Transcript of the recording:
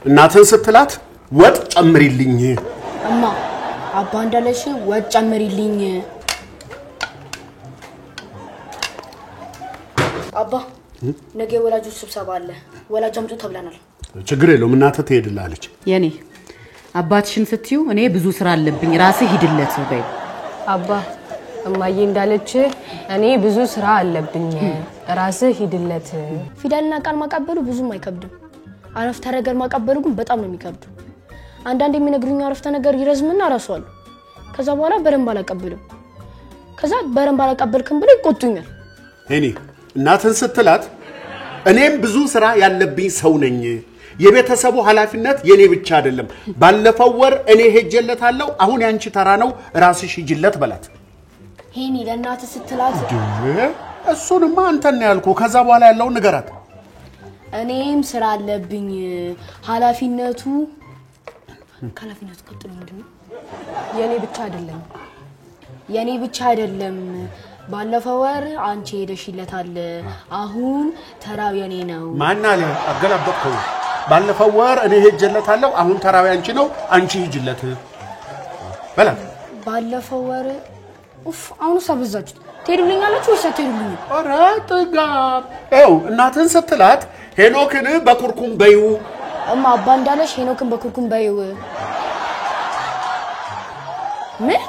እናትን ስትላት ወጥ ጨምሪልኝ እማ አባ እንዳለሽ ወጥ ጨምሪልኝ አባ ነገ ወላጆች ስብሰባ አለ ወላጅ አምጡ ተብለናል ችግር የለውም እናት ትሄድላለች የኔ አባትሽን ስትዩ እኔ ብዙ ስራ አለብኝ ራሴ ሂድለት በይ አባ እማዬ እንዳለች እኔ ብዙ ስራ አለብኝ ራሴ ሂድለት ፊደልና ቃል ማቀበሉ ብዙም አይከብድም አረፍተ ነገር ማቀበሉ ግን በጣም ነው የሚከብደው አንዳንዴ የሚነግሩኝ አረፍተ ነገር ይረዝምና ራስዋል ከዛ በኋላ በረም ባላቀበልም ከዛ በረም ባላቀበልክም ብለ ይቆጡኛል እኔ እናትን ስትላት እኔም ብዙ ስራ ያለብኝ ሰው ነኝ የቤተሰቡ ኃላፊነት የኔ ብቻ አይደለም ባለፈው ወር እኔ ሄጀለታለሁ አሁን ያንቺ ተራ ነው ራስሽ ሂጅለት በላት ሄኒ ለእናት ስትላት እሱንማ አንተን ያልኩ ከዛ በኋላ ያለው ንገራት እኔም ስራ አለብኝ ኃላፊነቱ ቀጥሎ ምንድነው የኔ ብቻ አይደለም ባለፈው ወር አንቺ ሄደሽለታል አሁን ተራው የኔ ነው ማናለ አገላበጥከው ባለፈው ወር እኔ ሄጀለታለሁ አሁን ተራው ያንቺ ነው አንቺ ሂጅለት በላ ባለፈው ወር አሁን ሰብዛችሁ ትሄዱልኛላችሁ ወይስ አትሄዱልኝ ኧረ ጥጋ እናትን ስትላት ሄኖክን በኩርኩም በዩ እማ አባ እንዳለሽ ሄኖክን በኩርኩም በዩ ምን